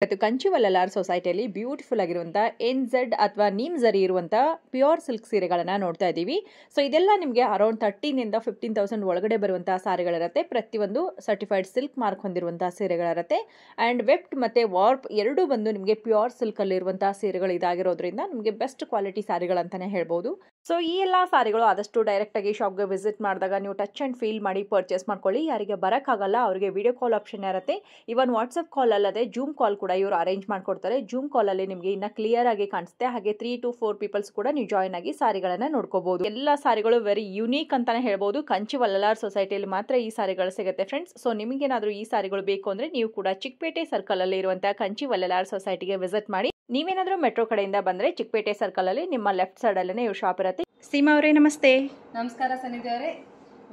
ಇವತ್ತು ಕಂಚಿವಲ್ಲಲಾರ್ ಸೊಸೈಟಿಯಲ್ಲಿ ಬ್ಯೂಟಿಫುಲ್ ಆಗಿರುವಂಥ NZ ಅಥವಾ ನೀಮ್ ಝರಿ ಇರುವಂಥ ಪ್ಯೂರ್ ಸಿಲ್ಕ್ ಸೀರೆಗಳನ್ನು ನೋಡ್ತಾ ಇದ್ದೀವಿ. ಸೊ ಇದೆಲ್ಲ ನಿಮಗೆ ಅರೌಂಡ್ 13,000 to 15,000 ಒಳಗಡೆ ಬರುವಂಥ ಸಾರಿಗಳಿರುತ್ತೆ. ಪ್ರತಿಯೊಂದು ಸರ್ಟಿಫೈಡ್ ಸಿಲ್ಕ್ ಮಾರ್ಕ್ ಹೊಂದಿರುವಂಥ ಸೀರೆಗಳಿರುತ್ತೆ. ಆ್ಯಂಡ್ ವೆಫ್ಟ್ ಮತ್ತು ವಾರ್ಪ್ ಎರಡೂ ಬಂದು ನಿಮಗೆ ಪ್ಯೂರ್ ಸಿಲ್ಕಲ್ಲಿರುವಂಥ ಸೀರೆಗಳು ಇದಾಗಿರೋದ್ರಿಂದ ನಿಮಗೆ ಬೆಸ್ಟ್ ಕ್ವಾಲಿಟಿ ಸಾರಿಗಳಂತಲೇ ಹೇಳ್ಬೋದು. ಸೊ ಈ ಎಲ್ಲ ಸಾರಿಗಳು ಆದಷ್ಟು ಡೈರೆಕ್ಟಾಗಿ ಶಾಪ್ಗೆ ವಿಸಿಟ್ ಮಾಡಿದಾಗ ನೀವು ಟಚ್ ಆ್ಯಂಡ್ ಫೀಲ್ ಮಾಡಿ ಪರ್ಚೇಸ್ ಮಾಡ್ಕೊಳ್ಳಿ. ಯಾರಿಗೆ ಬರೋಕ್ಕಾಗಲ್ಲ ಅವರಿಗೆ ವಿಡಿಯೋ ಕಾಲ್ ಆಪ್ಷನ್ ಇರುತ್ತೆ. ಇವನ್ ವಾಟ್ಸಪ್ ಕಾಲ್ ಅಲ್ಲದೆ ಜೂಮ್ ಕಾಲ್ ಕೂಡ ಇವರು ಅರೇಂಜ್ ಮಾಡ್ಕೊಡ್ತಾರೆ. ಜೂಮ್ ಕಾಲಲ್ಲಿ ನಿಮಗೆ ಇನ್ನು ಕ್ಲಿಯರ್ ಆಗಿ ಕಾಣಿಸುತ್ತೆ. ಹಾಗೆ 3 to 4 ಪೀಪಲ್ಸ್ ಕೂಡ ನೀವು ಜಾಯ್ನ್ ಆಗಿ ಸಾರಿಗಳನ್ನು ನೋಡ್ಕೋಬಹುದು. ಎಲ್ಲ ಸಾರಿಗಳು ವೆರಿ ಯುನೀಕ್ ಅಂತಾನೆ ಹೇಳ್ಬೋದು. ಕಂಚಿವಲ್ಲಲಾರ್ ಸೊಸೈಟಿಯಲ್ಲಿ ಮಾತ್ರ ಈ ಸಾರಿಗಳು ಸಿಗುತ್ತೆ ಫ್ರೆಂಡ್ಸ್. ಸೊ ನಿಮಗೇನಾದರೂ ಈ ಸಾರಿಗಳು ಬೇಕು ಅಂದರೆ ನೀವು ಕೂಡ ಚಿಕ್ಕಪೇಟೆ ಸರ್ಕಲ್ ಅಲ್ಲಿ ಇರುವಂತಹ ಕಂಚಿವಲ್ಲಲಾರ್ ಸೊಸೈಟಿಗೆ ವಿಸಿಟ್ ಮಾಡಿ. ನೀವೇನಾದರೂ ಮೆಟ್ರೋ ಕಡೆಯಿಂದ ಬಂದರೆ ಚಿಕ್ಕಪೇಟೆ ಸರ್ಕಲ್ ಅಲ್ಲಿ ನಿಮ್ಮ ಲೆಫ್ಟ್ ಸೈಡ್ ಅಲ್ಲೇ ಇವ್ರ ಶಾಪ್ ಇರುತ್ತೆ. ಸೀಮಾ ಅವರೇ ನಮಸ್ತೆ. ನಮಸ್ಕಾರ ಸನ್ನಿಧಿ ಅವರೇ,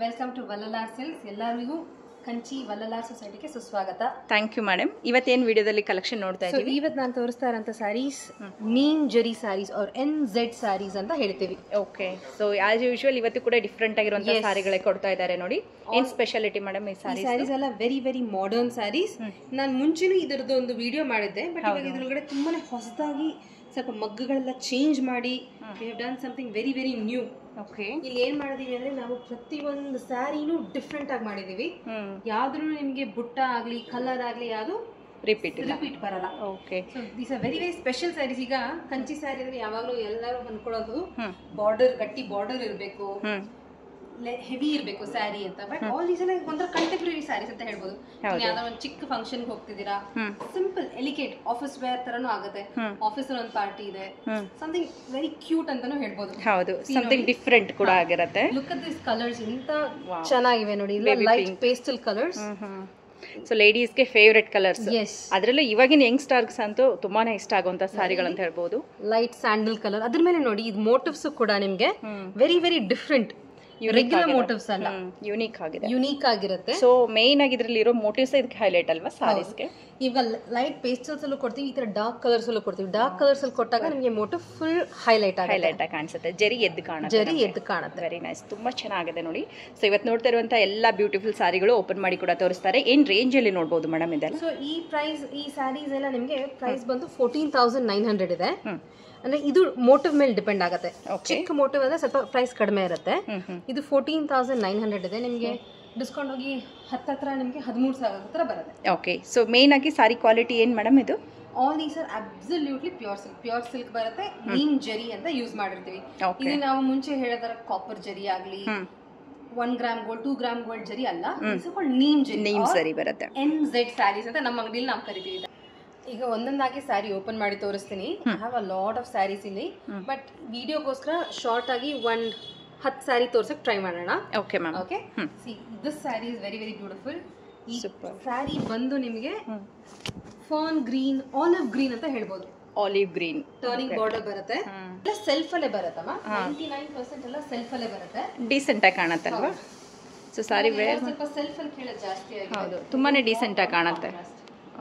ವೆಲ್ಕಮ್ ಟು ವಲ್ಲಲಾರ್ ಸಿಲ್ಕ್ಸ್. ಎಲ್ಲರಿಗೂ ಕಂಚಿ ವಲ್ಲಲಾರ್ ಸೊಸೈಟಿಗೆ ಸುಸ್ವಾಗತ. Thank you madam. ಇವತ್ತೇನು ವಿಡಿಯೋದಲ್ಲಿ ಕಲೆಕ್ಷನ್ ನೋಡ್ತಾ ಇದ್ದೀವಿ. ಇವತ್ತು ನಾನು ತೋರಿಸ್ತಾ ಇರೋಂಥ ಸ್ಯಾರೀಸ್ ನೀಮ್ ಜರಿ ಸ್ಯಾರೀಸ್ ಆರ್ NZ ಸ್ಯಾರೀಸ್ ಅಂತ ಹೇಳ್ತೀವಿ. ಓಕೆ, ಸೊ ಆಸ್ ಯೂಶುವಲ್ ಇವತ್ತು ಕೂಡ ಡಿಫ್ರೆಂಟ್ ಆಗಿರುವಂತಹ ಸಾರಿಗಳೇ ಕೊಡ್ತಾ ಇದ್ದಾರೆ ನೋಡಿ. ಏನ್ ಸ್ಪೆಷಾಲಿಟಿ ಮೇಡಮ್ ಈ ಸ್ಯಾರೀಸ್ ಎಲ್ಲ ವೆರಿ ವೆರಿ ಮಾಡರ್ನ್ ಸ್ಯಾರೀಸ್. ನಾನು ಮುಂಚೆನೂ ಇದರದ್ದು ಒಂದು ವಿಡಿಯೋ ಮಾಡಿದ್ದೆ, ಬಟ್ ಇವಾಗ ಇದ್ರೊಳಗಡೆ ತುಂಬಾನೇ ಹೊಸದಾಗಿ ಸ್ವಲ್ಪ ಮಗ್ಗಗಳೆಲ್ಲ ಚೇಂಜ್ ಮಾಡಿ we have done something very very new. Okay, ಇಲ್ಲಿ ಏನ್ ಮಾಡಿದೀವಿ ಅಂದ್ರೆ ನಾವು ಪ್ರತಿಯೊಂದು ಸ್ಯಾರಿನೂ ಡಿಫ್ರೆಂಟ್ ಆಗಿ ಮಾಡಿದೀವಿ. ಯಾವ್ದ್ರೂ ನಿಮ್ಗೆ ಬುಟ್ಟ ಆಗ್ಲಿ ಕಲರ್ ಆಗ್ಲಿ ಯಾವ್ದು ರಿಪೀಟ್ ಬರಲ್ಲ. Okay, so these are very very special saris. ಈಗ ಕಂಚಿ ಸ್ಯಾರಿ ಅಂದ್ರೆ ಯಾವಾಗ್ಲೂ ಎಲ್ಲರೂ ಅನ್ಕೊಳ್ಳೋದು ಬಾರ್ಡರ್ ಗಟ್ಟಿ ಬಾರ್ಡರ್ ಇರಬೇಕು, ಹೆವಿ ಇರಬೇಕು ಸ್ಯಾರಿ ಅಂತ. ಬಟ್ ಆಲ್ ದೀಸ್ ಎಲ್ಲ ಒಂಥರ ಕಂಟೆಂಪ್ರರಿ ಸ್ಯಾರೀಸ್ ಅಂತ ಹೇಳ್ಬೋದು. ಯಾವ್ದೋ ಒಂದು ಚಿಕ್ಕ ಫಂಕ್ಷನ್ ಹೋಗ್ತಿದ್ದೀರಾ, ಸಿಂಪಲ್ ಎಲಿಕೇಟ್ ಆಫೀಸ್ ವೇರ್ ತರನು ಆಗುತ್ತೆ. ಆಫೀಸ್ ಒಂದು ಪಾರ್ಟಿ ಇದೆ, ಸಮಥಿಂಗ್ ವೆರಿ ಕ್ಯೂಟ್ ಅಂತಾನು ಹೇಳ್ಬೋದು. ಹೌದು, ಸಮಥಿಂಗ್ ಡಿಫ್ರೆಂಟ್ ಕೂಡ ಆಗಿರುತ್ತೆ. ಲುಕ್ ಅಟ್ ದಿಸ್ ಕಲರ್ಸ್, ಇಂತ ಚೆನ್ನಾಗಿವೆ ನೋಡಿ. Light pastel colours. ಸೊ ಲೇಡೀಸ್ಗೆ ಫೇವ್ರೆಟ್ ಕಲರ್ಸ್. ಅದರಲ್ಲೂ ಇವಾಗಿನ ಯಂಗ್ಸ್ಟರ್ಸ್ ಅಂತೂ ತುಂಬಾನೇ ಇಷ್ಟ ಆಗುವಂತ ಸಾರಿಗಳಂತ ಹೇಳ್ಬೋದು. ಲೈಟ್ ಸ್ಯಾಂಡಲ್ ಕಲರ್, ಅದ್ರ ಮೇಲೆ ನೋಡಿ ಇದು ಮೋಟಿವ್ಸ್ ಕೂಡ ನಿಮ್ಗೆ very very different. Regular motives ಅಲ್ಲ, ಯುನೀಕ್ ಆಗಿದೆ, ಯುನೀಕ್ ಆಗಿರುತ್ತೆ. ಸೊ ಮೇನ್ ಆಗಿ ಇದ್ರಲ್ಲಿ ಇರೋ ಮೋಟಿವ್ಸ್ ಇದಕ್ಕೆ ಹೈಲೈಟ್ ಅಲ್ವಾ ಸಾರೀಸ್ಗೆ. ಈಗ ಲೈಟ್ ಪೇಸ್ಟಲ್ಸ್ ಅಲ್ಲೂ ಕೊಡ್ತೀವಿ, ಈ ತರ ಡಾರ್ಕ್ ಕಲರ್ಸ್ ಅಲ್ಲೂ ಕೊಡ್ತೀವಿ. ಡಾರ್ಕ್ ಕಲರ್ಸ್ ಅಲ್ಲಿ ಕೊಟ್ಟಾಗ ನಿಮಗೆ ಮೋಟಿವ್ ಫುಲ್ ಹೈಲೈಟ್ ಆಗಿ ಕಾಣಿಸುತ್ತೆ. ಜರಿ ಎದ್ದು ಕಾಣುತ್ತೆ. ವೆರಿ ನೈಸ್, ತುಂಬಾ ಚೆನ್ನಾಗಿದೆ ನೋಡಿ. ಸೊ ಇವತ್ತು ನೋಡ್ತಾ ಇರುವಂತ ಎಲ್ಲಾ ಬ್ಯೂಟಿಫುಲ್ ಸಾರಿಗಳು ಓಪನ್ ಮಾಡಿ ಕೂಡ ತೋರಿಸ್ತಾರೆ. ಏನ್ ರೇಂಜ್ ಅಲ್ಲಿ ನೋಡಬಹುದು ಮೇಡಮ್ ಇದೆಲ್ಲ? ಸೊ ಈ ಪ್ರೈಸ್, ಈ ಸ್ಯಾರೀಸ್ ಎಲ್ಲ ನಿಮಗೆ ಪ್ರೈಸ್ ಬಂದು 14,900 ಇದೆ. ಅಂದ್ರೆ ಇದು ಮೋಟಿವ್ ಮೇಲೆ ಡಿಪೆಂಡ್ ಆಗುತ್ತೆ. ಚಿಕ್ಕ ಮೋಟಿವ್ ಅಂದ್ರೆ ಸ್ವಲ್ಪ ಪ್ರೈಸ್ ಕಡಿಮೆ ಇರುತ್ತೆ. ಇದು 14,900 ಇದೆ. ನಿಮಗೆ ಡಿಸ್ಕೌಂಟ್ ಹೋಗಿ ಹತ್ರ ನಿಮಗೆ 13,000 ಹತ್ರ ಬರುತ್ತೆ. ಓಕೆ, ಸೊ ಮೇನ್ ಆಗಿ ಸಾರಿ ಕ್ವಾಲಿಟಿ ಏನ್ ಮೇಡಮ್ ಇದು? All these are absolutely pure silk ಬರುತ್ತೆ. ನೀಮ್ ಜರಿ ಅಂತ ಯೂಸ್ ಮಾಡಿರ್ತೀವಿ. ಇದು ನಾವು ಮುಂಚೆ ಹೇಳಿದಾರ ಕಾಪರ್ ಜರಿ ಆಗ್ಲಿ, 1 ಗ್ರಾಮ್ ಗೋಲ್ಡ್ 2 ಗ್ರಾಮ್ ಗೋಲ್ಡ್ ಜರಿ ಅಲ್ಲ, ನೀಮ್ ಜರಿ ಬರುತ್ತೆ. NZ ಸ್ಯಾರೀಸ್ ಅಂತ ನಮ್ಮ ಅಂಗಡಿಯಲ್ಲಿ ನಾವು ಕರಿತೀವಿ. ಈಗ ಒಂದೊಂದಾಗಿ ಸ್ಯಾರಿ ಓಪನ್ ಮಾಡಿ ತೋರಿಸ್ತೀನಿ. I have a lot of saris ಇಲ್ಲಿ, ಬಟ್ ವಿಡಿಯೋಗೋಸ್ಕರ ಶಾರ್ಟ್ ಆಗಿ 10 ಸ್ಯಾರಿ ತೋರ್ಸಕ್ ಟ್ರೈ ಮಾಡೋಣ. Okay ma'am. Okay, see this sari is very very beautiful. ಈ ಸ್ಯಾರಿ ಬಂದು ನಿಮಗೆ ಫಾನ್ ಗ್ರೀನ್, ಆಲಿವ್ ಗ್ರೀನ್ ಅಂತ ಹೇಳ್ಬೋದು. ಆಲಿವ್ ಗ್ರೀನ್ ಟರ್ನಿಂಗ್ ಬಾರ್ಡರ್ ಬರುತ್ತೆ. ಎಲ್ಲ ಸೆಲ್ಫ್ ಅಲ್ಲೇ ಬರುತ್ತಮ್ಮ. 99% ಎಲ್ಲ ಸೆಲ್ಫ್ ಅಲ್ಲೇ ಬರುತ್ತೆ. ಡೀಸೆಂಟ್ ಆಗಿ ಕಾಣುತ್ತಲ್ವಾ? ಸೊ ಸಾರಿ ವೇರ್ ಸ್ವಲ್ಪ ಸೆಲ್ಫ್ ಅಲ್ಲಿ ಕೇಳೋದು ಜಾಸ್ತಿ ಆಗಿದೆ. ಹೌದು, ತುಂಬಾನೇ ಡೀಸೆಂಟ್ ಆಗಿ ಕಾಣುತ್ತೆ.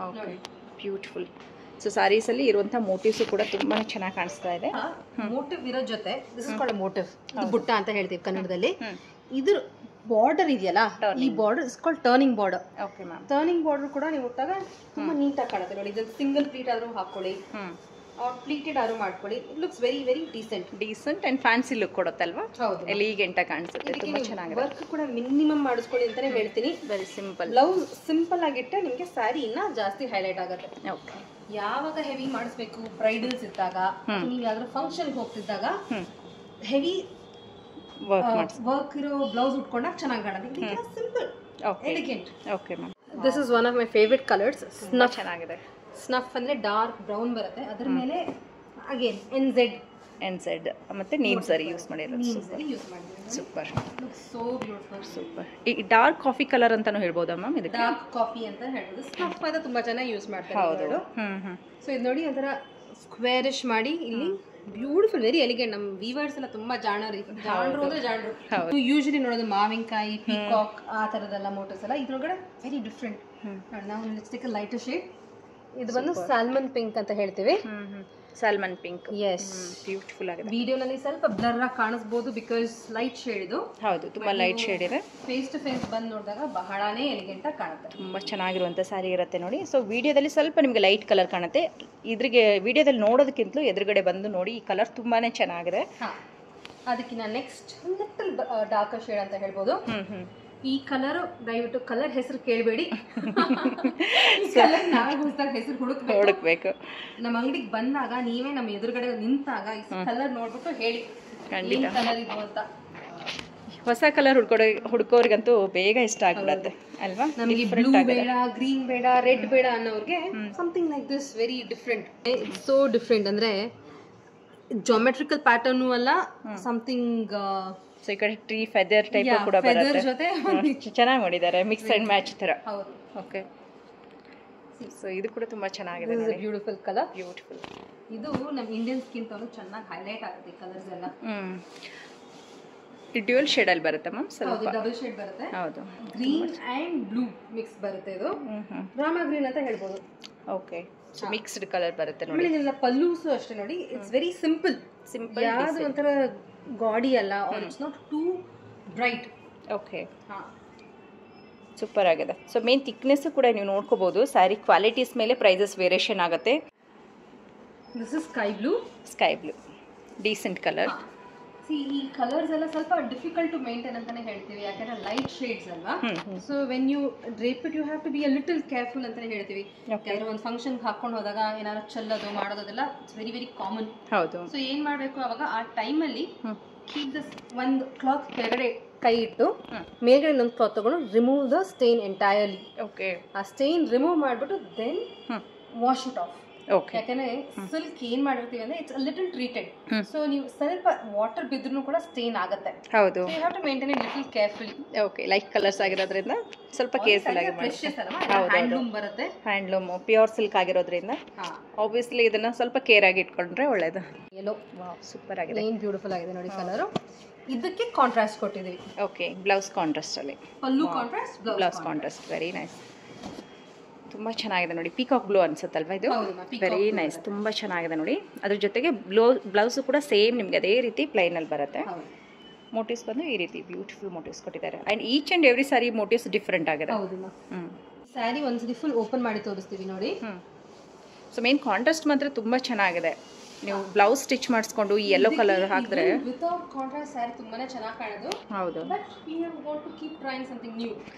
Okay, beautiful. ಸೊ ಸಾರೀಸ್ ಅಲ್ಲಿ ಇರುವಂತ ಮೋಟಿವ್ಸ್ ಕೂಡ ತುಂಬಾನೇ ಚೆನ್ನಾಗಿ ಕಾಣಿಸ್ತಾ ಇದೆ. ಮೋಟಿವ್ ಇರೋ ಜೊತೆ ದಿಸ್ ಇಸ್ ಕಾಲ್ಡ್ ಮೋಟಿವ್. ಇದು ಬುಟ್ಟ ಅಂತ ಹೇಳ್ತೀವಿ ಕನ್ನಡದಲ್ಲಿ. ಇದ್ರ ಬಾರ್ಡರ್ ಇದೆಯಲ್ಲ, ಈ border is called turning border. Okay ma'am. Turning border ಕೂಡ ನೀವು ಒಟ್ಟಾಗ ತುಂಬಾ ನೀಟಾಗಿ ಕಾಣುತ್ತೆ ನೋಡಿ. ಇದನ್ನ ಸಿಂಗಲ್ ಪ್ಲೀಟ್ ಆದ್ರೂ ಹಾಕೊಳ್ಳಿ, ಪ್ಲೀಟೆಡ್ ಆದ್ರೂ ಮಾಡ್ಕೊಳ್ಳಿ. It looks very very decent and fancy look ಕೊಡುತ್ತಲ್ವಾ? ಹೌದು, ಎಲಿಗೆಂಟ್ ಆಗಿ ಕಾಣಿಸುತ್ತೆ. ತುಂಬಾ ಚೆನ್ನಾಗಿದೆ. ವರ್ಕ್ ಕೂಡ ಮಿನಿಮಮ್ ಮಾಡಿಸ್ಕೊಳ್ಳಿ ಅಂತಾನೆ ಹೇಳ್ತೀನಿ. Very simple. ಬ್ಲೌಸ್ ಸಿಂಪಲ್ ಆಗಿಟ್ಟರೆ ನಿಮಗೆ ಸ್ಯಾರಿ ಇನ್ನ ಜಾಸ್ತಿ ಹೈಲೈಟ್ ಆಗುತ್ತೆ. ಓಕೆ, ಯಾವಾಗ ಹೆವಿ ಮಾಡಿಸ್ಬೇಕು, ಬ್ರೈಡಲ್ಸ್ ಇದ್ದಾಗ, ನೀವು ಯಾವ್ದಾದ್ರು ಫಂಕ್ಷನ್ ಹೋಗ್ತಿದ್ದಾಗ ಹೆವಿ ವರ್ಕ್ ಇರೋ ಬ್ಲೌಸ್ ಉಟ್ಕೊಂಡಾಗ ಚೆನ್ನಾಗಿ ಕಾಣುತ್ತೆ. Simple, elegant. Okay ma'am. This is one of my favourite colours. Snuff ಚೆನ್ನಾಗಿದೆ. ಸ್ನಫ್ ಅಂದ್ರೆ ಡಾರ್ಕ್ ಬ್ರೌನ್ ಬರುತ್ತೆ. ಅದ್ರ ಮೇಲೆ ಅಗೇನ್ NZ ಮತ್ತೆ ನೀಮ್ ಝರಿ ಯೂಸ್ ಮಾಡಿರೋದು. Super, so beautiful, super. ಈ ಡಾರ್ಕ್ ಕಾಫಿ ಕಲರ್ ಅಂತಾನು ಹೇಳ್ಬೋದಾ ಮ್ಯಾಮ್? ಇದಕ್ಕೆ ಡಾರ್ಕ್ ಕಾಫಿ ಅಂತ ಹೇಳ್ಬೋದು. ಸ್ನಫ್ ಅಂತ ತುಂಬಾ ಚೆನ್ನಾಗಿ ಯೂಸ್ ಮಾಡ್ತಾರೆ. ಹೌದು. ಸೊ ಇದು ನೋಡಿ, ಅದರ ಸ್ಕ್ವೇರಿಶ್ ಮಾಡಿ ಇಲ್ಲಿ ಬ್ಯೂಟಿಫುಲ್, ವೆರಿ ಎಲಿಗೆಂಟ್. ನಮ್ಮ ವೀವರ್ಸ್ ಎಲ್ಲ ತುಂಬಾ ಜಾಣರು ಅಂದ್ರೆ ಜಾಣರು. ಯೂಶಲಿ ನೋಡೋದು ಮಾವಿನಕಾಯಿ, ಪೀಕಾಕ್ ಆ ತರದೆಲ್ಲ ಮೋಟಿವ್ಸ್ ಎಲ್ಲ. ಇದ್ರೊಳಗಡೆ ವೆರಿ ಡಿಫ್ರೆಂಟ್. ನಾವು let's take a lighter shade. ಇದು ಬಂದು ಸಾಲ್ಮನ್ ಪಿಂಕ್ ಅಂತ ಹೇಳ್ತೀವಿ. Salmon pink. ಎಸ್, ಬ್ಯೂಟಿಫುಲ್ ಆಗಿದೆ. ವಿಡಿಯೋನಲ್ಲಿ ಸ್ವಲ್ಪ ಬ್ಲರ್ ಆಗಿ ಕಾಣಿಸ್ಬೋದು ಬಿಕಾಸ್ ಲೈಟ್ ಶೇಡ್ ಇದು. ಹೌದು, ತುಂಬಾ ಲೈಟ್ ಶೇಡ್ ಇದೆ. ಫೇಸ್ ಟು ಫೇಸ್ ಬಂದು ನೋಡಿದಾಗ ಬಹಳನೇ ಎಲಿಗೆಂಟ್ ಆಗಿ ಕಾಣುತ್ತೆ. ತುಂಬಾ ಚೆನ್ನಾಗಿರುವಂತ ಸ್ಯಾರಿ ಇರುತ್ತೆ ನೋಡಿ. ಸೊ ವಿಡಿಯೋದಲ್ಲಿ ಸ್ವಲ್ಪ ನಿಮಗೆ ಲೈಟ್ ಕಲರ್ ಕಾಣುತ್ತೆ, ಇದ್ರಿಗೆ ವಿಡಿಯೋದಲ್ಲಿ ನೋಡೋದಕ್ಕಿಂತಲೂ ಎದುರುಗಡೆ ಬಂದು ನೋಡಿ, ಈ ಕಲರ್ ತುಂಬಾನೇ ಚೆನ್ನಾಗಿದೆ. ಅದಕ್ಕೆ ನಾನು ನೆಕ್ಸ್ಟ್ ಲಿಟಲ್ ಡಾರ್ಕ್ ಶೇಡ್ ಅಂತ ಹೇಳ್ಬೋದು. ಈ ಕಲರ್ ದಯವಿಟ್ಟು ಕಲರ್ ಹೆಸರು ಕೇಳಬೇಡಿ, ನಾವೇ ಹೊಸದಾಗಿ ಹೆಸರು ಹುಡುಕ್ಬೇಕು. ನಮ್ಮ ಅಂಗಡಿಗೆ ಬಂದಾಗ ನೀವೇ ನಮ್ಮ ಎದುರುಗಡೆ ನಿಂತಾಗ ಈ ಕಲರ್ ನೋಡ್ಬಿಟ್ಟು ಹೇಳಿ ಏನ್ ಕಲರ್ ಇದು ಅಂತ. ಹೊಸ ಕಲರ್ ಹುಡ್ಕೋರ್ಗಂತೂ ಬೇಗ ಇಷ್ಟ ಆಗ್ಬಿಡತ್ತೆ ಅಲ್ವಾ. ನಮಗೆ ಬ್ಲೂ ಬೇಡ, ಗ್ರೀನ್ ಬೇಡ, ರೆಡ್ ಬೇಡ ಅನ್ನೋರ್ಗೆ something like this very different. So different ಅಂದ್ರೆ ಜಾಮೆಟ್ರಿಕಲ್ ಪ್ಯಾಟರ್ನ್ ಅಲ್ಲ, ಸಮಥಿಂಗ್ ಸೊ ಈ ಕಡೆ ಟ್ರೀ ಫೆದರ್ ಟೈಪ್ ಕೂಡ ಬರುತ್ತೆ. ಜೊತೆ ಚೆನ್ನಾಗಿ ಮಾಡಿದ್ದಾರೆ, ಮಿಕ್ಸ್ ಅಂಡ್ ಮ್ಯಾಚ್ ತರ. ಹೌದು. ಓಕೆ, ಸೊ ಇದು ಕೂಡ ತುಂಬಾ ಚೆನ್ನಾಗಿದೆ. Beautiful colour. ಬ್ಯೂಟಿಫುಲ್. ಇದು ನಮ್ಮ ಇಂಡಿಯನ್ ಸ್ಕಿನ್ ಟೋನ್ ಚೆನ್ನಾಗಿ ಹೈಲೈಟ್ ಆಗುತ್ತೆ ಈ ಕಲರ್ಸ್ ಎಲ್ಲ. ಈ ಡ್ಯೂಯಲ್ ಶೇಡ್ ಅಲ್ಲಿ ಬರುತ್ತೆ ಮ್ಯಾಮ್, ಸ್ವಲ್ಪ ಡಬಲ್ ಶೇಡ್ ಬರುತ್ತೆ. ಹೌದು, ಗ್ರೀನ್ ಅಂಡ್ ಬ್ಲೂ ಮಿಕ್ಸ್ ಬರುತ್ತೆ. ಇದು ರಾಮ ಗ್ರೀನ್ ಅಂತ ಹೇಳ್ಬೋದು. ಓಕೆ, ಸೊ ಮಿಕ್ಸ್ಡ್ ಕಲರ್ ಬರುತ್ತೆ ನೋಡಿ. ಆಮೇಲೆ ಪಲ್ಲೂಸು ಅಷ್ಟೇ ನೋಡಿ, ಇಟ್ಸ್ ವೆರಿ ಸಿಂಪಲ್. ಯಾವುದು ಒಂಥರ ಗಾಡಿ ಅಲ್ಲ, it's not too bright. Okay, super ಆಗಿದೆ. ಸೊ ಮೇನ್ ಥಿಕ್ನೆಸ್ ಕೂಡ ನೀವು ನೋಡ್ಕೋಬಹುದು. ಸ್ಯಾರಿ ಕ್ವಾಲಿಟೀಸ್ ಮೇಲೆ ಪ್ರೈಸಸ್ ವೇರಿಯೇಷನ್ ಆಗುತ್ತೆ. This is sky blue. Sky blue decent colour. ಈ ಕಲರ್ಸ್ ಎಲ್ಲ ಸ್ವಲ್ಪ ಡಿಫಿಕಲ್ಟ್ ಟು ಮೇಂಟೈನ್ ಅಂತಾನೆ ಹೇಳ್ತೀವಿ, ಯಾಕಂದ್ರೆ ಲೈಟ್ ಶೇಡ್ಸ್ ಅಲ್ವಾ. So when you drape it you have to be a little careful ಅಂತಾನೆ ಹೇಳ್ತೀವಿ. ಯಾಕಂದ್ರೆ ಒಂದು ಫಂಕ್ಷನ್ ಹಾಕೊಂಡು ಹೋದಾಗ ಏನಾದ್ರು ಚೆಲ್ಲೋದು ಮಾಡೋದೆಲ್ಲ ಇಟ್ಸ್ ವೆರಿ ವೆರಿ ಕಾಮನ್. ಹೌದು. ಸೊ ಏನ್ ಮಾಡ್ಬೇಕು ಅವಾಗ ಆ ಟೈಮಲ್ಲಿ ಕೀಪ್ ದಿಸ್ ಒಂದು ಕ್ಲಾತ್ ಕೆಳಗಡೆ ಕೈ ಇಟ್ಟು ಮೇಲ್ಗಡೆ ಇನ್ನೊಂದು ಕ್ಲಾತ್ ತಗೊಂಡು remove the stain entirely. Okay, ಆ ಸ್ಟೇನ್ ರಿಮೂವ್ ಮಾಡ್ಬಿಟ್ಟು then wash it off. Okay, ಯಾಕಂದ್ರೆ ಸಿಲ್ಕ್ ಏನ್ ಮಾಡಿರ್ತೀವಿ ಅಂದ್ರೆ ಇಟ್ಸ್ ಲಿಟಲ್ ಟ್ರೀಟೆಡ್. ಸೊ ನೀವು ಸ್ವಲ್ಪ ವಾಟರ್ ಬಿದ್ರೂ ಕೂಡ ಸ್ಟೇನ್ ಆಗುತ್ತೆ. ಹೌದು, you have to maintain it little carefully. Okay, light colours ಆಗಿರೋದ್ರಿಂದ ಸ್ವಲ್ಪ ಕೇರ್ಫುಲ್ ಆಗಿ ಮಾಡಿ. ಹ್ಯಾಂಡ್ಲೂಮ್ ಬರುತ್ತೆ, ಹ್ಯಾಂಡ್ಲೂಮ್ ಪ್ಯೂರ್ ಸಿಲ್ಕ್ ಆಗಿರೋದ್ರಿಂದ ಆಬ್ವಿಯಸ್ಲಿ ಇದನ್ನ ಸ್ವಲ್ಪ ಕೇರ್ ಆಗಿ ಇಟ್ಕೊಂಡ್ರೆ ಒಳ್ಳೇದು. ಎಲ್ಲೋ ಸೂಪರ್ ಆಗಿದೆ, ಏನ್ ಬ್ಯೂಟಿಫುಲ್ ಆಗಿದೆ ನೋಡಿ ಕಲರ್. ಇದಕ್ಕೆ ಕಾಂಟ್ರಾಸ್ಟ್ ಕೊಟ್ಟಿದ್ದೀವಿ. ಓಕೆ, ಬ್ಲೌಸ್ ಕಾಂಟ್ರಾಸ್ಟ್ ಅಲ್ಲಿ, pallu contrast, blouse contrast. Very nice, ತುಂಬ ಚೆನ್ನಾಗಿದೆ ನೋಡಿ. ಪೀಕಾಕ್ ಬ್ಲೂ ಅನ್ಸುತ್ತಲ್ವಾ ಇದು? ವೆರಿ ನೈಸ್, ತುಂಬ ಚೆನ್ನಾಗಿದೆ ನೋಡಿ. ಅದ್ರ ಜೊತೆಗೆ ಬ್ಲೌಸು ಕೂಡ ಸೇಮ್ ನಿಮಗೆ ಅದೇ ರೀತಿ ಪ್ಲೈನಲ್ಲಿ ಬರುತ್ತೆ. ಮೋಟಿವ್ಸ್ ಬಂದು ಈ ರೀತಿ ಬ್ಯೂಟಿಫುಲ್ ಮೋಟಿವ್ಸ್ ಕೊಟ್ಟಿದ್ದಾರೆ. And each and every sorry motives different ಆಗಿದೆ. ಸ್ಯಾರಿ ಒಂದ್ಸರಿ ಫುಲ್ ಓಪನ್ ಮಾಡಿ ತೋರಿಸ್ತೀವಿ ನೋಡಿ. ಸೊ ಮೇನ್ ಕಾಂಟ್ರಾಸ್ಟ್ ಮಾತ್ರ ತುಂಬ ಚೆನ್ನಾಗಿದೆ. ನೀವು ಬ್ಲೌಸ್ ಸ್ಟಿಚ್ ಮಾಡಿಸ್ಕೊಂಡು ಈ ಯೆಲ್ಲೋ ಕಲರ್ ಹಾಕಿದ್ರೆ ವಿತೌಟ್ ಕಾಂಟ್ರಾಸ್ಟ್ ಸ್ಯಾರಿ ತುಂಬಾನೇ ಚೆನ್ನಾಗಿ ಕಾಣೋದು. ಹೌದು, but we want to keep trying something new.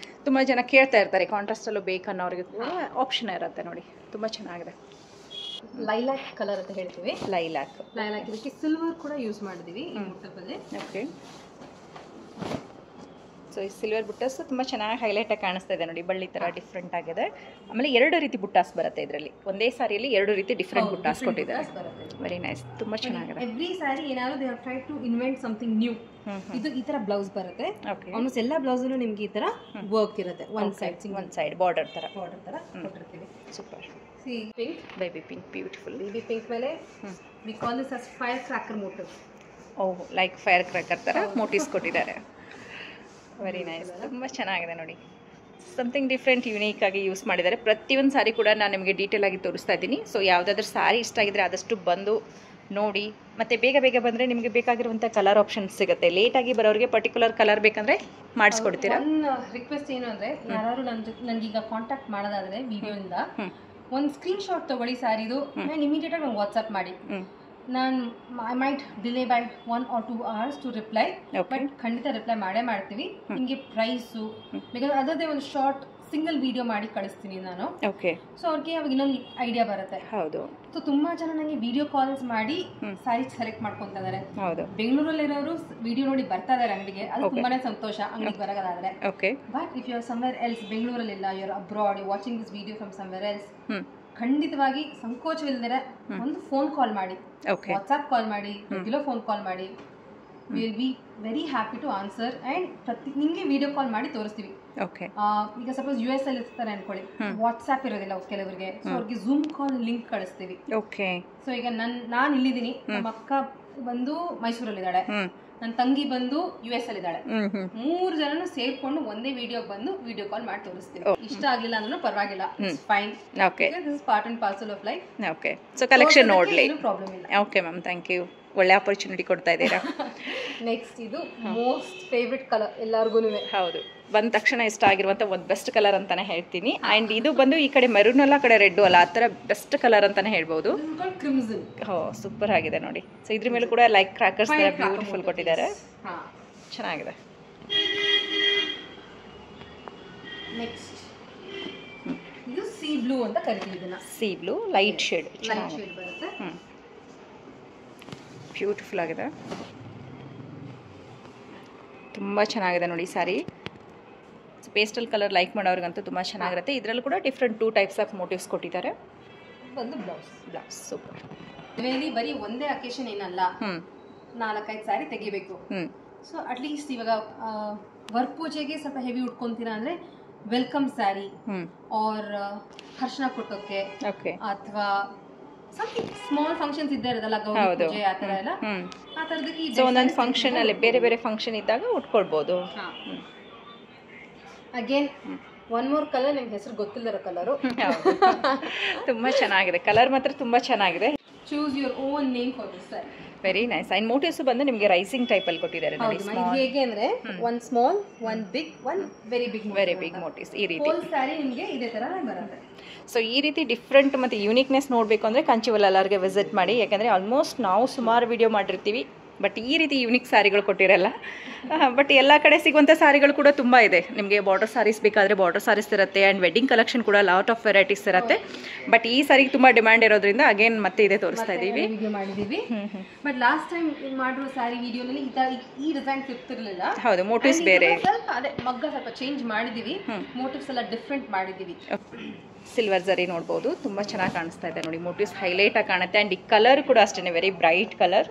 ತುಂಬ ಜನ ಕೇಳ್ತಾ ಇರ್ತಾರೆ ಕಾಂಟ್ರಾಸ್ಟ್ ಅಲ್ಲೂ ಬೇಕನ್ನೋರಿಗೆ ಆಪ್ಷನ್ ಇರುತ್ತೆ ನೋಡಿ. ತುಂಬ ಚೆನ್ನಾಗಿದೆ. ಲೈಲಾಕ್ ಕಲರ್ ಅಂತ ಹೇಳ್ತೀವಿ. ಲೈಲಾಕ್ ಇದಕ್ಕೆ ಸಿಲ್ವರ್ ಕೂಡ ಯೂಸ್ ಮಾಡಿದೀವಿ ಈ ಮುಟ್ಟದಲ್ಲಿ. ಓಕೆ, ಸೊ ಈ ಸಿಲ್ವರ್ ಬುಟ್ಟಾಸ್ ತುಂಬ ಚೆನ್ನಾಗಿ ಹೈಲೈಟ್ ಆಗಿ ಕಾಣಿಸ್ತಾ ಇದೆ ನೋಡಿ. ಬಳ್ಳಿ ಥರ ಡಿಫ್ರೆಂಟ್ ಆಗಿದೆ. ಆಮೇಲೆ 2 ರೀತಿ ಬುಟ್ಟಾಸ್ ಬರುತ್ತೆ ಇದರಲ್ಲಿ. ಒಂದೇ ಸಾರಿಯಲ್ಲಿ 2 ರೀತಿ ಡಿಫ್ರೆಂಟ್ ಬುಟ್ಟಾಸ್ ಕೊಟ್ಟಿದ್ದಾರೆ. ವೆರಿ ನೈಸ್, ತುಂಬ ಚೆನ್ನಾಗಿದೆ. ಎವ್ರಿ ಸಾರಿ ಏನಾದ್ರು they have try to invent something new. ಇದು ಈ ತರ ಬ್ಲೌಸ್ ಬರುತ್ತೆ. ಆಲ್ಮೋಸ್ಟ್ ಎಲ್ಲ ಬ್ಲೌಸಲ್ಲೂ ನಿಮ್ಗೆ ಈ ತರ ವರ್ಕ್ ಇರುತ್ತೆ. ಒನ್ ಸೈಡ್ ಬಾರ್ಡರ್ ತರ ಕೊಟ್ಟಿರ್ತೀವಿ. Super. See pink, baby pink, beautiful baby pink ಮೇಲೆ we call this as fire cracker motif. Oh, like fire cracker ತರ ಮೋಟಿವ್ಸ್ ಕೊಟ್ಟಿದ್ದಾರೆ. ವೆರಿ ನೈಸ್, ತುಂಬ ಚೆನ್ನಾಗಿದೆ ನೋಡಿ. ಸಮಥಿಂಗ್ ಡಿಫ್ರೆಂಟ್ ಯುನೀಕ್ ಆಗಿ ಯೂಸ್ ಮಾಡಿದ್ದಾರೆ. ಪ್ರತಿಯೊಂದು ಸಾರಿ ಕೂಡ ನಾನು ನಿಮಗೆ ಡೀಟೇಲ್ ಆಗಿ ತೋರಿಸ್ತಾ ಇದ್ದೀನಿ. ಸೊ ಯಾವುದಾದ್ರೂ ಸಾರಿ ಇಷ್ಟ ಆಗಿದ್ರೆ ಆದಷ್ಟು ಬಂದು ನೋಡಿ. ಮತ್ತು ಬೇಗ ಬೇಗ ಬಂದರೆ ನಿಮಗೆ ಬೇಕಾಗಿರುವಂಥ ಕಲರ್ ಆಪ್ಷನ್ಸ್ ಸಿಗುತ್ತೆ. ಲೇಟಾಗಿ ಬರೋರಿಗೆ ಪರ್ಟಿಕ್ಯುಲರ್ ಕಲರ್ ಬೇಕಂದರೆ ಮಾಡಿಸ್ಕೊಡ್ತೀರಾ? ನನ್ನ ರಿಕ್ವೆಸ್ಟ್ ಏನು ಅಂದರೆ, ಯಾರು ನನಗೀಗ ಕಾಂಟ್ಯಾಕ್ಟ್ ಮಾಡೋದಾದರೆ ವಿಡಿಯೋಯಿಂದ ಒಂದು ಸ್ಕ್ರೀನ್ ಶಾಟ್ ತೊಗೊಳ್ಳಿ ಸ್ಯಾರಿದು, ನಾನು ಇಮಿಡಿಯೇಟಾಗಿ ನಂಗೆ ವಾಟ್ಸಪ್ ಮಾಡಿ. ನಾನು I might delay by 1 or 2 hours to reply, but ಖಂಡಿತ ರಿಪ್ಲೈ ಮಾಡೇ ಮಾಡ್ತೀವಿ. ನಿಮಗೆ ಪ್ರೈಸು ಬಿಕಾಸ್ ಅದರದೇ ಒಂದು ಶಾರ್ಟ್ ಸಿಂಗಲ್ ವಿಡಿಯೋ ಮಾಡಿ ಕಳಿಸ್ತೀನಿ ನಾನು. ಓಕೆ, ಸೊ ಅವ್ರಿಗೆ ಅವಾಗ ಇನ್ನೊಂದು ಐಡಿಯಾ ಬರುತ್ತೆ. ಹೌದು. ಸೊ ತುಂಬಾ ಜನ ನನಗೆ ವಿಡಿಯೋ ಕಾಲ್ಸ್ ಮಾಡಿ ಸ್ಯಾರಿ ಸೆಲೆಕ್ಟ್ ಮಾಡ್ಕೊಂತ ಇದ್ದಾರೆ. ಹೌದು, ಬೆಂಗಳೂರಲ್ಲಿರೋರು ವಿಡಿಯೋ ನೋಡಿ ಬರ್ತಾ ಇದಾರೆ ಅಂಗಡಿಗೆ, ಅದು ತುಂಬಾನೇ ಸಂತೋಷ ಅಂಗಡಿಗೆ ಬರೋದಾದ್ರೆ. Okay, but if you are somewhere else, ಬೆಂಗಳೂರಲ್ಲಿಲ್ಲ, you are abroad, you watching this video from somewhere else, ಖಂಡಿತವಾಗಿ ಸಂಕೋಚವಿಲ್ಲದೆ ಒಂದು ಫೋನ್ ಕಾಲ್ ಮಾಡಿ, ವಾಟ್ಸ್ಆಪ್ ಕಾಲ್ ಮಾಡಿ, ರೆಗ್ಯುಲರ್ ಫೋನ್ ಕಾಲ್ ಮಾಡಿ. Will be very happy to answer. And ನಿಮಗೆ ವಿಡಿಯೋ ಕಾಲ್ ಮಾಡಿ ತೋರಿಸ್ತೀವಿ. ಈಗ ಸಪೋಸ್ US ಅಲ್ಲಿ ಇರ್ತಾರೆ ಅನ್ಕೊಳ್ಳಿ, ವಾಟ್ಸ್ಆಪ್ ಇರೋದಿಲ್ಲ ಕೆಲವರಿಗೆ, ಸೊ ಅವ್ರಿಗೆ ಝೂಮ್ ಕಾಲ್ ಲಿಂಕ್ ಕಳಿಸ್ತೀವಿ. ಓಕೆ, ಸೊ ಈಗ ನಾನು ಇಲ್ಲಿದ್ದೀನಿ, ನಮ್ಮ ಅಕ್ಕ ಬಂದು ಮೈಸೂರಲ್ಲಿದ್ದಾಳೆ, ನನ್ನ ತಂಗಿ ಬಂದು US ಅಲ್ಲಿ ಇದ್ದಾಳೆ. 3 ಜನನು ಸೇರ್ಕೊಂಡು ಒಂದೇ ವಿಡಿಯೋ ಕಾಲ್ ಮಾಡಿ ತೋರಿಸ್ತೀವಿ. ಇಷ್ಟ ಆಗ್ಲಿಲ್ಲ ಅಂದ್ರೂ ಪರವಾಗಿಲ್ಲ, fine. Okay, this is part and parcel of life. Okay, so collection ನೋಡ್ಲಿ, ಏನು ಪ್ರಾಬ್ಲಮ್ ಇಲ್ಲ. Okay ma'am, thank you. ಒಳ್ಳೆ ಆಪರ್ಚುನಿಟಿ ಕೊಡ್ತಾ ಇದ್ದೀರಾ. ನೆಕ್ಸ್ಟ್ ಇದು ಮೋಸ್ಟ್ ಫೇವ್ರೆಟ್ ಕಲರ್ ಎಲ್ಲರಿಗೂ. ಹೌದು, ಬಂದ ತಕ್ಷಣ ಇಷ್ಟ ಆಗಿರುವಂಥ ಒಂದು ಬೆಸ್ಟ್ ಕಲರ್ ಅಂತಾನೆ ಹೇಳ್ತೀನಿ. ಆ್ಯಂಡ್ ಇದು ಬಂದು ಈ ಕಡೆ ಮೆರೂನ್ ಅಲ್ಲ, ಆ ಕಡೆ ರೆಡ್ ಅಲ್ಲ, ಆ ಥರ ಬೆಸ್ಟ್ ಕಲರ್ ಅಂತಾನೆ ಹೇಳ್ಬೋದು. ಕ್ರಿಮ್ಸನ್. ಹೋ, ಸೂಪರ್ ಆಗಿದೆ ನೋಡಿ. ಸೊ ಇದ್ರ ಮೇಲೂ ಕೂಡ ಲೈಕ್ ಕ್ರ್ಯಾಕರ್ಸ್ ಬ್ಯೂಟಿಫುಲ್ ಕೊಟ್ಟಿದ್ದಾರೆ, ಚೆನ್ನಾಗಿದೆ. ನೆಕ್ಸ್ಟ್ ಇದು ಸೀ ಬ್ಲೂ ಅಂತ ಕರಿತೀವಿ ಇದನ್ನ. Sea blue light shade, light shade ಬರುತ್ತೆ. ಬ್ಯೂಟಿಫುಲ್ ಆಗಿದೆ, ತುಂಬ ಚೆನ್ನಾಗಿದೆ ನೋಡಿ ಸ್ಯಾರಿ. ಪೇಸ್ಟಲ್ ಕಲರ್ ಲೈಕ್ ಮಾಡೋರ್ಗಂತೂ ತುಂಬ ಚೆನ್ನಾಗಿರುತ್ತೆ. ಇದರಲ್ಲೂ ಕೂಡ ಡಿಫ್ರೆಂಟ್ 2 ಟೈಪ್ಸ್ ಆಫ್ ಮೋಟಿವ್ಸ್ ಕೊಟ್ಟಿದ್ದಾರೆ. ಒಂದು ಬ್ಲೌಸ್ ಸೂಪರ್. ರಿಯಲಿ ಬರೀ ಒಂದೇ ಅಕೇಶನ್ ಏನಲ್ಲ, 4-5 ಸ್ಯಾರಿ ತೆಗಿಬೇಕು. ಸೊ ಅಟ್ಲೀಸ್ಟ್ ಇವಾಗ ವರ್ಕ್ ಪೂಜೆಗೆ ಸ್ವಲ್ಪ ಹೆವಿ ಉಟ್ಕೊಂತೀರಾ ಅಂದ್ರೆ ವೆಲ್ಕಮ್ ಸ್ಯಾರಿ ಆರ್ ಹರ್ಷಣ ಕೊಟ್ಟೋಕೆ ಅಥವಾ ಸ್ಮಾಲ್ ಫಂಕ್ಷನ್ಸ್ ಇದ್ದೇ ಇರೋದಲ್ಲ, ಗೌರಿ ಪೂಜೆ ಆ ಥರ ಎಲ್ಲ, ಆ ಥರದಕ್ಕೆ ಒಂದೊಂದು ಫಂಕ್ಷನ್ ಅಲ್ಲಿ ಬೇರೆ ಬೇರೆ ಫಂಕ್ಷನ್ ಇದ್ದಾಗ ಉಟ್ಕೊಳ್ಬೋದು. ಅಗೇನ್ ಒನ್ ಮೋರ್ ಕಲರ್, ನಿಮ್ಗೆ ಹೆಸರು ಗೊತ್ತಿಲ್ಲರೋ ಕಲರು. ತುಂಬಾ ಚೆನ್ನಾಗಿದೆ, ಕಲರ್ ಮಾತ್ರ ತುಂಬಾ ಚೆನ್ನಾಗಿದೆ. Choose your own name for this sari. Very nice. And motifs ಬಂದು ನಿಮಗೆ ರೈಸಿಂಗ್ ಟೈಪ್ ಅಲ್ಲಿ ಕೊಟ್ಟಿದ್ದಾರೆ ನೋಡಿ. ಹೇಗೆ ಅಂದ್ರೆ one small, one big, one very big motifs. ಈ ರೀತಿ ಹೋಲ್ ಸ್ಯಾರಿ ನಿಮಗೆ ಇದೇ ತರ ಬರುತ್ತೆ. ಸೊ ಈ ರೀತಿ ಡಿಫ್ರೆಂಟ್ ಮತ್ತು ಯೂನಿಕ್ನೆಸ್ ನೋಡಬೇಕು ಅಂದರೆ ಕಂಚಿವಲ್ಲರ್ಗೆ ವಿಸಿಟ್ ಮಾಡಿ. ಯಾಕಂದರೆ ಆಲ್ಮೋಸ್ಟ್ ನಾವು ಸುಮಾರು ವಿಡಿಯೋ ಮಾಡಿರ್ತೀವಿ, ಬಟ್ ಈ ರೀತಿ ಯೂನಿಕ್ ಸ್ಯಾರಿಗಳು ಕೊಟ್ಟಿರಲ್ಲ. ಬಟ್ ಎಲ್ಲ ಕಡೆ ಸಿಗುವಂಥ ಸ್ಯಾರಿಗಳು ಕೂಡ ತುಂಬ ಇದೆ. ನಿಮಗೆ ಬಾರ್ಡರ್ ಸ್ಯಾರೀಸ್ ಬೇಕಾದರೆ ಬಾರ್ಡರ್ ಸ್ಯಾರೀಸ್ ಇರುತ್ತೆ, ಆ್ಯಂಡ್ ವೆಡ್ಡಿಂಗ್ ಕಲೆಕ್ಷನ್ ಕೂಡ ಲಾಟ್ ಆಫ್ ವೆರೈಟೀಸ್ ಇರುತ್ತೆ. ಬಟ್ ಈ ಸಾರಿಗೆ ತುಂಬ ಡಿಮ್ಯಾಂಡ್ ಇರೋದ್ರಿಂದ ಅಗೇನ್ ಮತ್ತೆ ಇದೇ ತೋರಿಸ್ತಾ ಇದ್ದೀವಿ. ಬಟ್ ಲಾಸ್ಟ್ ಟೈಮ್ ಮಾಡಿರೋ ಸ್ಯಾರಿ ವಿಡಿಯೋನಲ್ಲಿ ಈ ಡಿಸೈನ್ ಸಿಗ್ತಿರ್ಲಿಲ್ಲ. ಹೌದು, ಮೋಟಿವ್ಸ್ ಬೇರೆ, ಸ್ವಲ್ಪ ಅದೇ ಮಗ್ಗ ಸ್ವಲ್ಪ ಚೇಂಜ್ ಮಾಡಿದ್ದೀವಿ, ಮೋಟಿವ್ಸ್ ಎಲ್ಲ ಡಿಫ್ರೆಂಟ್ ಮಾಡಿದ್ದೀವಿ. ಸಿಲ್ವರ್ ಜರಿ ನೋಡ್ಬೋದು, ತುಂಬ ಚೆನ್ನಾಗಿ ಕಾಣಿಸ್ತಾ ಇದೆ ನೋಡಿ. ಮೋಟಿವ್ಸ್ ಹೈಲೈಟ್ ಆಗಿ ಕಾಣುತ್ತೆ. ಆ್ಯಂಡ್ ಈ ಕಲರ್ ಕೂಡ ಅಷ್ಟೇ ವೆರಿ ಬ್ರೈಟ್ ಕಲರ್,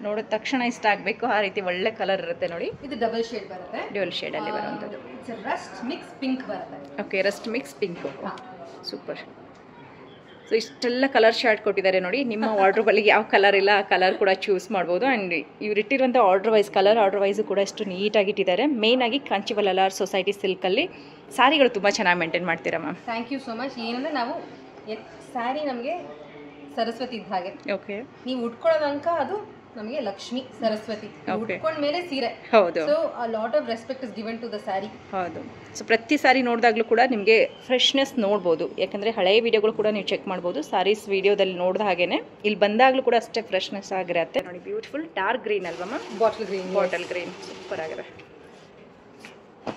ನೋಡಿದ ತಕ್ಷಣ ಇಷ್ಟ ಆಗಬೇಕು ಆ ರೀತಿ ಒಳ್ಳೆ ಕಲರ್ ಇರುತ್ತೆ ನೋಡಿ. ಇದು ಡಬಲ್ ಶೇಡ್ ಬರುತ್ತೆ, ಡ್ಯುಯಲ್ ಶೇಡ್ ಅಲ್ಲಿ ಬರುವಂಥದ್ದು. ರಸ್ಟ್ ಮಿಕ್ಸ್ ಪಿಂಕ್ ಬರುತ್ತೆ. Okay, Rust mix pink, super. So ಇಷ್ಟೆಲ್ಲ ಕಲರ್ ಶಾರ್ಟ್ ಕೊಟ್ಟಿದ್ದಾರೆ ನೋಡಿ. ನಿಮ್ಮ ವಾರ್ಡ್ರೋಬಲ್ಲಿ ಯಾವ ಕಲರ್ ಇಲ್ಲ ಆ ಕಲರ್ ಕೂಡ ಚೂಸ್ ಮಾಡ್ಬೋದು. ಆ್ಯಂಡ್ ಇವ್ರು ಇಟ್ಟಿರುವಂಥ order wise colour order wise ಕೂಡ ಎಷ್ಟು ನೀಟಾಗಿ ಇಟ್ಟಿದ್ದಾರೆ. ಮೇನ್ ಆಗಿ ಕಾಂಚಿವಲ್ಲರ್ ಸೊಸೈಟಿ ಸಿಲ್ಕಲ್ಲಿ ಸ್ಯಾರಿಗಳು ತುಂಬ ಚೆನ್ನಾಗಿ ಮೇಂಟೈನ್ ಮಾಡ್ತೀರಾ ma'am. Thank you so much. ಏನಂದರೆ ನಾವು ಸ್ಯಾರಿ ನಮಗೆ ಸರಸ್ವತಿ ಇದ್ದ ಹಾಗೆ. ಓಕೆ, ನೀವು ಉಟ್ಕೊಳ್ಳೋದಂಕ ಅದು ನಮಗೆ ಲಕ್ಷ್ಮಿ ಸರಸ್ವತಿ. ಉಟ್ಕೊಂಡ ಮೇಲೆ ಸೀರೆ. ಹೌದು. So a lot of respect is given to the sari. ಹೌದು. ಸೊ ಪ್ರತಿ ಸಾರಿ ನೋಡಿದಾಗಲೂ ಕೂಡ ನಿಮಗೆ ಫ್ರೆಶ್ನೆಸ್ ನೋಡ್ಬೋದು. ಯಾಕಂದರೆ ಹಳೆಯ ವಿಡಿಯೋಗಳು ಕೂಡ ನೀವು ಚೆಕ್ ಮಾಡ್ಬೋದು. ಸ್ಯಾರೀಸ್ ವಿಡಿಯೋದಲ್ಲಿ ನೋಡಿದ ಹಾಗೇನೆ ಇಲ್ಲಿ ಬಂದಾಗಲೂ ಕೂಡ ಅಷ್ಟೇ ಫ್ರೆಶ್ನೆಸ್ ಆಗಿರುತ್ತೆ ನೋಡಿ. ಬ್ಯೂಟಿಫುಲ್ ಡಾರ್ಕ್ ಗ್ರೀನ್ ಅಲ್ವಾ ಮ್ಯಾಮ್? ಬಾಟಲ್ ಗ್ರೀನ್ ಸೂಪರ್ ಆಗಿದೆ.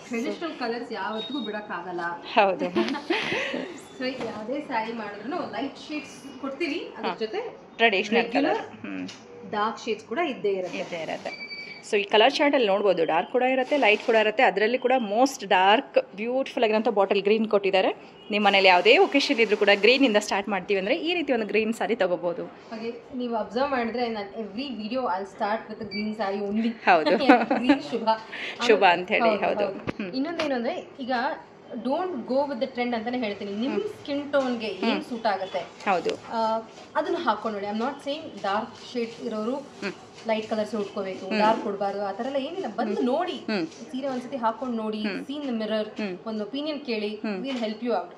ಟ್ರೆಡಿಷನಲ್ ಕಲರ್ಸ್ ಯಾವತ್ತಿಗೂ ಬಿಡೋಕ್ಕಾಗಲ್ಲ. ಹೌದು. ಸೊ ಯಾವುದೇ ಸ್ಯಾರಿ ಮಾಡಿದ್ರು ಲೈಟ್ ಶೇಡ್ಸ್ ಕೊಡ್ತೀವಿ, ಅದ್ರ ಜೊತೆ ಟ್ರೆಡಿಷನಲ್ ಕಲರ್ ಡಾರ್ಕ್ ಶೇಡ್ಸ್ ಕೂಡ ಇದ್ದೇ ಇರುತ್ತೆ. ಸೊ ಈ ಕಲರ್ ಚಾರ್ಟಲ್ಲಿ ನೋಡ್ಬೋದು, ಡಾರ್ಕ್ ಕೂಡ ಇರುತ್ತೆ, ಲೈಟ್ ಕೂಡ ಇರುತ್ತೆ. ಅದರಲ್ಲಿ ಕೂಡ ಮೋಸ್ಟ್ ಡಾರ್ಕ್ ಬ್ಯೂಟಿಫುಲ್ ಆಗಿರೋಂಥ ಬಾಟಲ್ ಗ್ರೀನ್ ಕೊಟ್ಟಿದ್ದಾರೆ. ನಿಮ್ಮ ಮನೇಲಿ ಯಾವುದೇ ಒಕೇಶನ್ ಇದ್ರೂ ಕೂಡ ಗ್ರೀನಿಂದ ಸ್ಟಾರ್ಟ್ ಮಾಡ್ತೀವಿ ಅಂದರೆ ಈ ರೀತಿ ಒಂದು ಗ್ರೀನ್ ಸಾರಿ ತಗೋಬಹುದು. ಹಾಗೆ ನೀವು ಅಬ್ಸರ್ವ್ ಮಾಡಿದ್ರೆ ನಾನು every video I start with green sorry only. ಹೌದು, ಗ್ರೀನ್ ಶುಭ ಅಂತ ಹೇಳಿ. ಹೌದು. ಇನ್ನೊಂದೇನು ಅಂದರೆ ಈಗ don't go with the trend ಅಂತಾನೆ ಹೇಳ್ತೀನಿ. ನಿಮ್ಮ ಸ್ಕಿನ್ ಟೋನ್ಗೆ ಏನು ಸೂಟ್ ಆಗುತ್ತೆ ಹೌದು ಅದನ್ನ ಹಾಕೊಂಡು ನೋಡಿ. I am not saying dark shade ಇರೋರು ಲೈಟ್ ಕಲರ್ಸ್ ಉಟ್ಕೋಬೇಕು, ಡಾರ್ಕ್ ಕೊಡಬಾರ್ದು, ಆ ಥರ ಎಲ್ಲ ಏನಿಲ್ಲ. ಬಂದು ನೋಡಿ, ಸೀರೆ ಒಂದ್ಸತಿ ಹಾಕೊಂಡು ನೋಡಿ, ಸೀನ್ ಮಿರರ್, ಒಂದು ಒಪಿನಿಯನ್ ಕೇಳಿ, will help you out.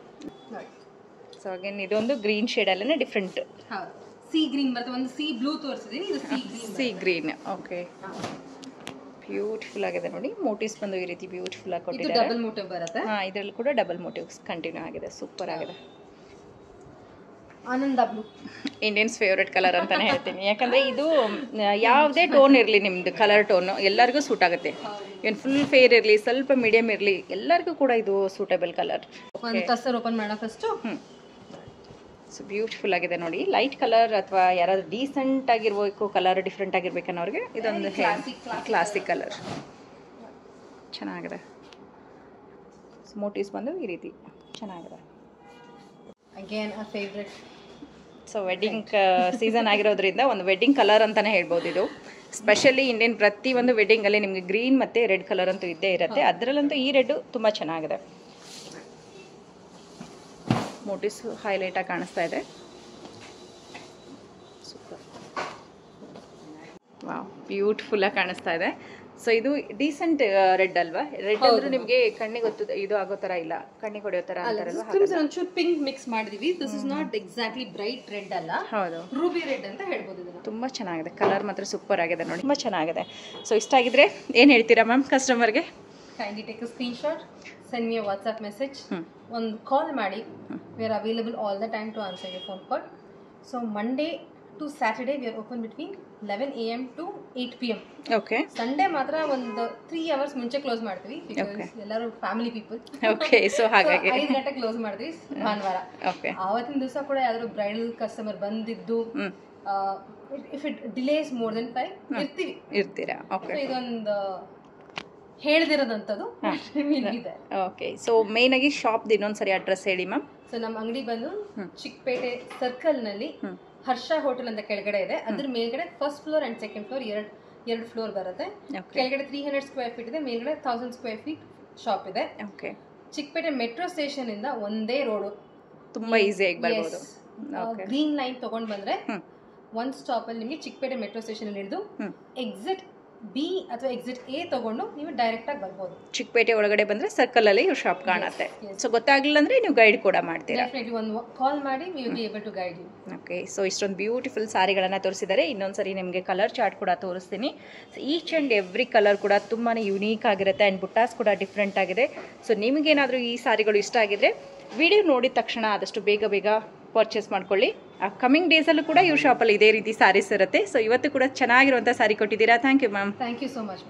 So again ಇದೊಂದು ಗ್ರೀನ್ ಶೇಡ್ ಅಲ್ಲೇ ಡಿಫ್ರೆಂಟ್. ಹೌದು, ಸಿ ಗ್ರೀನ್ ಬರುತ್ತೆ, ಒಂದು ಸಿ ಬ್ಲೂ ತೋರಿಸಿದೀನಿ, ಇದು ಸಿ ಗ್ರೀನ್. ಓಕೆ, ಬ್ಯೂಟಿಫುಲ್ ಆಗಿದೆ ನೋಡಿ. ಮೋಟಿವ್ಸ್ ಬಂದು ಈ ರೀತಿ ಬ್ಯೂಟಿಫುಲ್ ಆಗಿ ಕೊಟ್ಟಿದ್ದಾರೆ. ಡಬಲ್ ಮೋಟಿವ್ ಬರುತ್ತೆ. ಇದರಲ್ಲಿ ಕೂಡ ಡಬಲ್ ಮೋಟಿವ್ಸ್ ಕಂಟಿನ್ಯೂ ಆಗಿದೆ. ಸೂಪರ್ ಆಗಿದೆ. ಆನಂದ ಬ್ಲೂ ಇಂಡಿಯನ್ಸ್ ಫೇವ್ರೆಟ್ ಕಲರ್ ಅಂತಾನೆ ಹೇಳ್ತೀನಿ. ಯಾಕಂದ್ರೆ ಇದು ಯಾವುದೇ ಟೋನ್ ಇರಲಿ, ನಿಮ್ದು ಕಲರ್ ಟೋನ್ ಎಲ್ಲರಿಗೂ ಸೂಟ್ ಆಗುತ್ತೆ. ಏನು ಫುಲ್ ಫೇರ್ ಇರಲಿ, ಸ್ವಲ್ಪ ಮೀಡಿಯಂ ಇರಲಿ, ಎಲ್ಲರಿಗೂ ಕೂಡ ಇದು ಸೂಟಬಲ್ ಕಲರ್. ಒಂದು ಟಸರ್ ಓಪನ್ ಮಾಡೋ ಫಸ್ಟು. ಸೊ ಬ್ಯೂಟಿಫುಲ್ ಆಗಿದೆ ನೋಡಿ. ಲೈಟ್ ಕಲರ್ ಅಥವಾ ಯಾರಾದ್ರೂ ಡೀಸೆಂಟ್ ಆಗಿರ್ಬೇಕು, ಕಲರ್ ಡಿಫ್ರೆಂಟ್ ಆಗಿರ್ಬೇಕನ್ನೋರಿಗೆ ಇದೊಂದು ಕ್ಲಾಸಿಕ್ ಕಲರ್ ಚೆನ್ನಾಗಿದೆ. ಮೋಟಿವ್ಸ್ ಬಂದು ಈ ರೀತಿ ಚೆನ್ನಾಗಿದೆ. ಅಗೇನ್ ಅ ಫೇವ್ರೆಟ್. ಸೊ ವೆಡ್ಡಿಂಗ್ ಸೀಸನ್ ಆಗಿರೋದ್ರಿಂದ ಒಂದು ವೆಡ್ಡಿಂಗ್ ಕಲರ್ ಅಂತಲೇ ಹೇಳ್ಬೋದು ಇದು. ಸ್ಪೆಷಲಿ ಇಂಡಿಯನ್ ಪ್ರತಿ ಒಂದು ವೆಡ್ಡಿಂಗಲ್ಲಿ ನಿಮಗೆ ಗ್ರೀನ್ ಮತ್ತು ರೆಡ್ ಕಲರ್ ಅಂತೂ ಇದ್ದೇ ಇರುತ್ತೆ. ಅದರಲ್ಲಂತೂ ಈ ರೆಡ್ ತುಂಬ ಚೆನ್ನಾಗಿದೆ. ಮೋಟಿವ್ಸ್ ಹೈಲೈಟ್ ಆಗಿ ಕಾಣಿಸ್ತಾ ಇದೆ. ಸೂಪರ್. ವಾವ್, ಬ್ಯೂಟಿಫುಲ್ಲಾಗಿ ಕಾಣಿಸ್ತಾ ಇದೆ. ಸೊ ಇದು ಡೀಸೆಂಟ್ ರೆಡ್ ಅಲ್ವಾ? ರೆಡ್ ಅಂದ್ರೆ ನಿಮಗೆ ಕಣ್ಣಿಗೆ ಗೊತ್ತು ಇದು ಆಗೋ ತರ ಇಲ್ಲ, ಕಣ್ಣಿಗೆ ಹೊಡೆಯೋ ತರ ಅಂತಾರಲ್ವಾ? ಒಂಚೂರು ಪಿಂಕ್ ಮಿಕ್ಸ್ ಮಾಡಿದೀವಿ. This is not exactly bright red ಅಲ್ಲ, ಹೌದು, ರೂಬಿ ರೆಡ್ ಅಂತ ಹೇಳ್ಬೋದು ಇದನ್ನ. ತುಂಬಾ ಚೆನ್ನಾಗಿದೆ, ಕಲರ್ ಮಾತ್ರ ಸೂಪರ್ ಆಗಿದೆ ನೋಡಿ, ತುಂಬಾ ಚೆನ್ನಾಗಿದೆ. ಸೊ ಇಷ್ಟ ಆಗಿದ್ರೆ ಏನ್ ಹೇಳ್ತೀರಾ ಮ್ಯಾಮ್ ಕಸ್ಟಮರ್ಗೆ? Kindly take a screenshot, send me a WhatsApp message, ಒಂದು ಕಾಲ್ ಮಾಡಿ. We are available all the time to answer your phone call. So Monday to Saturday we are open between 11 AM to 8 PM. Okay. Sunday ಮಾತ್ರ ಒಂದು 3 hours ಮುಂಚೆ close ಮಾಡ್ತೀವಿ, because ಎಲ್ಲರೂ family people. Okay, so ಹಾಗಾಗಿ 5 ಗಂಟೆ close ಮಾಡ್ತೀವಿ ಭಾನುವಾರ. Okay. ಆವತ್ತಿನ ದಿವಸ ಕೂಡ ಯಾವ್ದಾದ್ರು ಬ್ರೈಡಲ್ ಕಸ್ಟಮರ್ ಬಂದಿದ್ದು, if it delays more than 5 ಇರ್ತೀರಾ? ಓಕೆ. ಇದೊಂದು ಹೇಳ್ದಿರೋದಂಥದ್ದು ಇದೆ. ಓಕೆ. ಸೊ ಮೇನ್ ಆಗಿ ಶಾಪ್ದು ಇನ್ನೊಂದ್ಸರಿ ಅಡ್ರೆಸ್ ಹೇಳಿ ಮ್ಯಾಮ್. ಸೊ ನಮ್ಮ ಅಂಗಡಿ ಬಂದು ಚಿಕ್ಕಪೇಟೆ ಸರ್ಕಲ್ ನಲ್ಲಿ ಹರ್ಷ ಹೋಟೆಲ್ ಅಂತ ಕೆಳಗಡೆ ಇದೆ. ಅದ್ರ ಮೇಲ್ಗಡೆ first floor and second floor ಎರಡು ಫ್ಲೋರ್ ಬರುತ್ತೆ. ಕೆಳಗಡೆ 300 ಸ್ಕ್ವೇರ್ ಫೀಟ್ ಇದೆ, ಮೇಲ್ಗಡೆ 1000 ಸ್ಕ್ವೇರ್ ಫೀಟ್ ಶಾಪ್ ಇದೆ. ಓಕೆ. ಚಿಕ್ಕಪೇಟೆ ಮೆಟ್ರೋ ಸ್ಟೇಷನ್ ಇಂದ ಒಂದೇ ರೋಡು, ತುಂಬಾ ಈಸಿಯಾಗಿ ಬರ್ಬೋದು. ಗ್ರೀನ್ ಲೈನ್ ತಗೊಂಡ್ ಬಂದ್ರೆ ಒಂದ್ ಸ್ಟಾಪ್ ಅಲ್ಲಿ ನಿಮಗೆ ಚಿಕ್ಕಪೇಟೆ ಮೆಟ್ರೋ ಸ್ಟೇಷನ್ ಅಲ್ಲಿ ಹಿಡಿದು ಎಕ್ಸಿಟ್ ಬಿ ಅಥವಾ ಎಕ್ಸಿಟ್ ಎ ತಗೊಂಡು ನೀವು ಡೈರೆಕ್ಟ್ ಆಗಿ ಬರ್ಬೋದು. ಚಿಕ್ಕಪೇಟೆ ಒಳಗಡೆ ಬಂದ್ರೆ ಸರ್ಕಲ್ ಅಲ್ಲಿ ಇವ್ರ ಶಾಪ್ ಕಾಣುತ್ತೆ. ಸೊ ಗೊತ್ತಾಗ್ಲಿಲ್ಲ ಅಂದ್ರೆ ನೀವು ಗೈಡ್ ಕೂಡ ಮಾಡ್ತೀರಾ? ಡೆಫಿನೆಟ್ಲಿ ಒಂದು ಕಾಲ್ ಮಾಡಿ we will be able to guide you. Okay. So ಇಷ್ಟೊಂದು ಬ್ಯೂಟಿಫುಲ್ ಸಾರಿಗಳನ್ನ ತೋರಿಸಿದ್ದಾರೆ. ಇನ್ನೊಂದ್ಸರಿ ನಿಮಗೆ ಕಲರ್ ಚಾರ್ಟ್ ಕೂಡ ತೋರಿಸ್ತೀನಿ. So each and every colour ಕೂಡ ತುಂಬಾ ಯುನೀಕ್ ಆಗಿರುತ್ತೆ ಆ್ಯಂಡ್ ಬುಟ್ಟಾಸ್ ಕೂಡ ಡಿಫ್ರೆಂಟ್ ಆಗಿದೆ. ಸೊ ನಿಮಗೇನಾದರೂ ಈ ಸಾರಿಗಳು ಇಷ್ಟ ಆಗಿದ್ರೆ ವಿಡಿಯೋ ನೋಡಿದ ತಕ್ಷಣ ಆದಷ್ಟು ಬೇಗ ಪರ್ಚೇಸ್ ಮಾಡ್ಕೊಳ್ಳಿ. ಕಮಿಂಗ್ ಡೇಸಲ್ಲೂ ಕೂಡ ಇವ್ರ ಶಾಪಲ್ಲಿ ಇದೇ ರೀತಿ ಸ್ಯಾರೀಸ್ ಇರುತ್ತೆ. ಸೊ ಇವತ್ತು ಕೂಡ ಚೆನ್ನಾಗಿರುವಂಥ ಸ್ಯಾರಿ ಕೊಟ್ಟಿದ್ದೀರಾ. Thank you ma'am. Thank you so much.